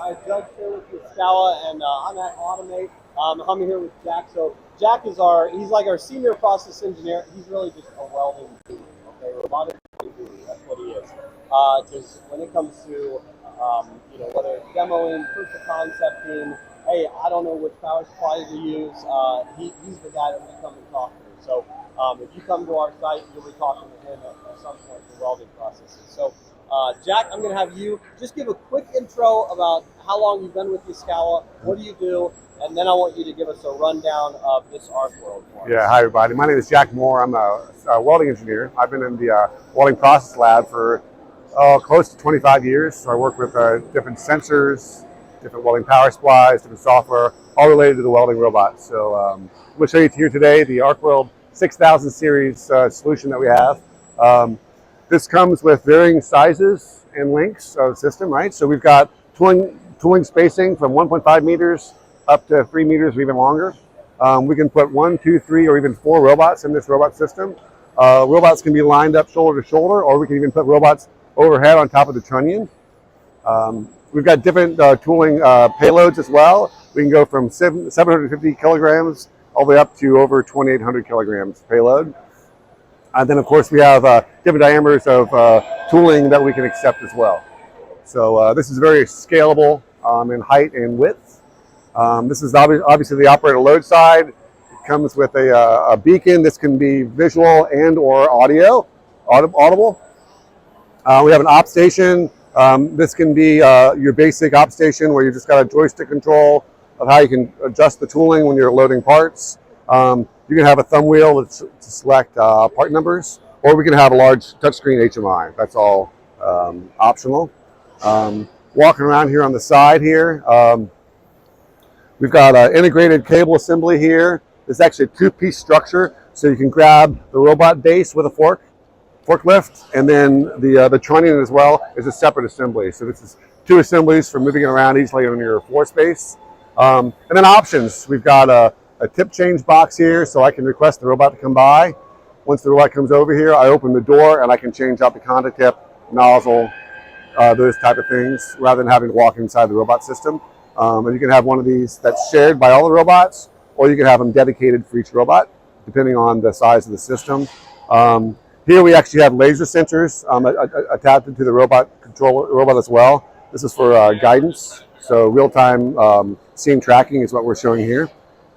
Hi, Doug here with Yaskawa, and I'm at Automate. I'm here with Jack. So Jack is he's like our senior process engineer. He's really just a welding guru, okay, robotic guru. That's what he is. Because when it comes to, whether it's demoing, proof of concepting, hey, I don't know which power supply to use, he's the guy that we come and talk to. So if you come to our site, you'll be talking to him at some point for welding processes. So Jack, I'm going to have you just give a quick intro about how long you've been with Yaskawa, what do you do, and then I want you to give us a rundown of this Arcworld for us. Yeah, hi everybody. My name is Jack Moore. I'm a welding engineer. I've been in the welding process lab for close to 25 years. So I work with different sensors, different welding power supplies, different software, all related to the welding robot. So I'm going to show you here today the Arcworld 6000 series solution that we have. This comes with varying sizes and lengths of the system, right? So we've got tooling spacing from 1.5 meters up to 3 meters or even longer. We can put 1, 2, 3, or even 4 robots in this robot system. Robots can be lined up shoulder to shoulder, or we can even put robots overhead on top of the trunnion. We've got different tooling payloads as well. We can go from 750 kilograms all the way up to over 2,800 kilograms payload. And then, of course, we have different diameters of tooling that we can accept as well. So this is very scalable in height and width. This is obviously the operator load side. It comes with a beacon. This can be visual and or audible. We have an op station. This can be your basic op station where you just got a joystick control of how you can adjust the tooling when you're loading parts. You can have a thumb wheel to select part numbers, or we can have a large touchscreen HMI. That's all optional. Walking around here on the side here, we've got an integrated cable assembly here. It's actually a 2-piece structure, so you can grab the robot base with a forklift, and then the trunnion as well is a separate assembly. So this is 2 assemblies for moving it around easily on your floor space. And then options, we've got a tip change box here, so I can request the robot to come by. Once the robot comes over here, I open the door and I can change out the contact tip, nozzle, those type of things, rather than having to walk inside the robot system. And you can have one of these that's shared by all the robots, or you can have them dedicated for each robot, depending on the size of the system. Here we actually have laser sensors attached to the robot as well. This is for guidance, so real-time seam tracking is what we're showing here.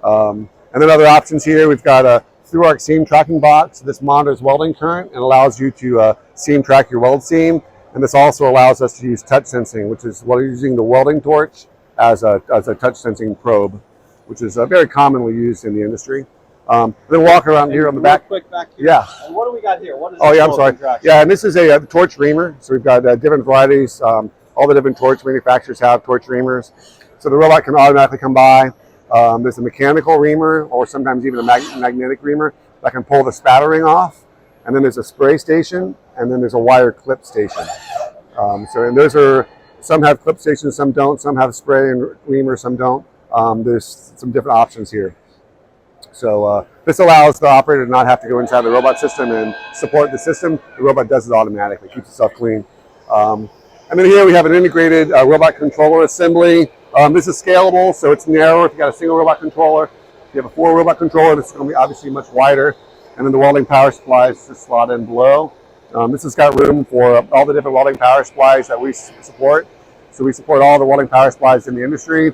And then other options here, we've got a through-arc seam tracking box. This monitors welding current and allows you to seam track your weld seam. And this also allows us to use touch sensing, which is what we're using the welding torch as a touch sensing probe, which is very commonly used in the industry. Then walk around here on the back. Quick back here. Yeah. And what do we got here? What is I'm sorry. Yeah, and this is a torch reamer. So we've got different varieties. All the different torch manufacturers have torch reamers. So the robot can automatically come by. There's a mechanical reamer, or sometimes even a magnetic reamer that can pull the spattering off. And then there's a spray station, and then there's a wire clip station. And those are, some have clip stations, some don't. Some have spray and reamer, some don't. There's some different options here. So this allows the operator to not have to go inside the robot system and support the system. The robot does it automatically, keeps itself clean. And then here we have an integrated robot controller assembly. This is scalable, so it's narrow if you got a single robot controller. If you have a 4 robot controller, this is going to be obviously much wider. And then the welding power supplies just slot in below. This has got room for all the different welding power supplies that we support. So we support all the welding power supplies in the industry.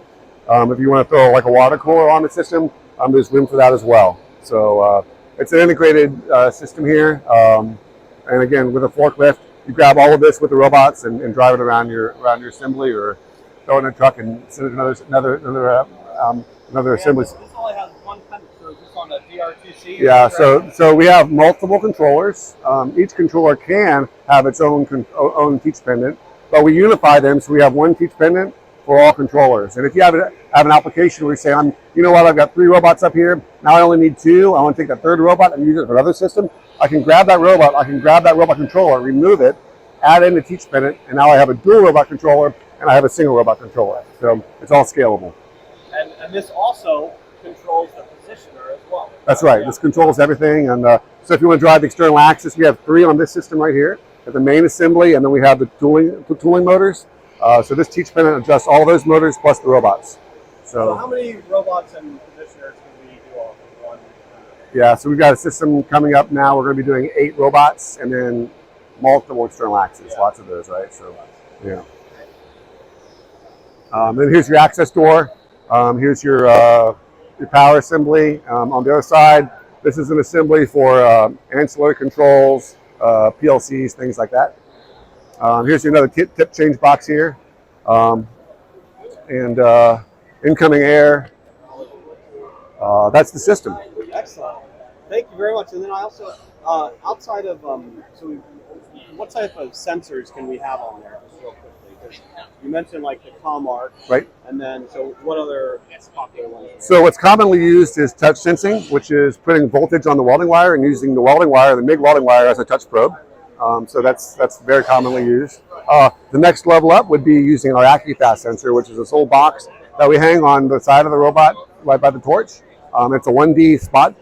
If you want to throw like a water cooler on the system, there's room for that as well. So it's an integrated system here. And again, with a forklift, you grab all of this with the robots and drive it around your assembly, or throw it in a truck and send it another assembly. This only has one pen, so is this on a DR2C? Yeah, so we have multiple controllers. Each controller can have its own teach pendant, but we unify them, so we have one teach pendant for all controllers. And if you have an application where you say, you know what, I've got 3 robots up here, now I only need 2, I want to take that 3rd robot and use it for another system, I can grab that robot, controller, remove it, add in the teach pendant, and now I have a dual robot controller and I have a single robot controller. So it's all scalable. And this also controls the positioner as well. That's right. Yeah. This controls everything. And so if you want to drive the external axis, we have 3 on this system right here at the main assembly, and then we have the tooling motors. So this teach pin adjusts all those motors plus the robots. So how many robots and positioners can we do on one? Yeah, so we've got a system coming up now. We're going to be doing 8 robots and then multiple external axes, lots of those, right? So, yeah. Then here's your access door. Here's your power assembly. On the other side, this is an assembly for ancillary controls, PLCs, things like that. Here's another tip change box here. And incoming air. That's the system. Excellent. Thank you very much. And then I also, outside of, what type of sensors can we have on there, just real quickly? Because you mentioned like the ComArc. Right. And then, so what other popular ones? So what's commonly used is touch sensing, which is putting voltage on the welding wire and using the welding wire, the MIG welding wire, as a touch probe. So that's very commonly used. The next level up would be using our AccuFast sensor, which is this little box that we hang on the side of the robot right by the torch. It's a 1D spot.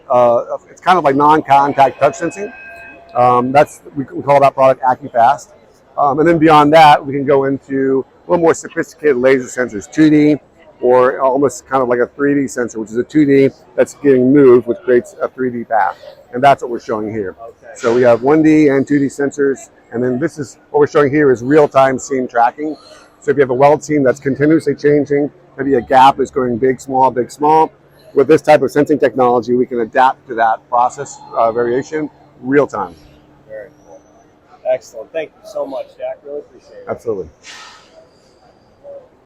It's kind of like non-contact touch sensing. We call that product AccuFast. And then beyond that, we can go into a little more sophisticated laser sensors, 2D, or almost kind of like a 3D sensor, which is a 2D that's getting moved, which creates a 3D path. And that's what we're showing here. Okay. So we have 1D and 2D sensors, and then this is what we're showing here is real-time seam tracking. So if you have a weld seam that's continuously changing, maybe a gap is going big, small, with this type of sensing technology, we can adapt to that process variation real time. Very cool. Excellent. Thank you so much, Jack. Really appreciate it. Absolutely.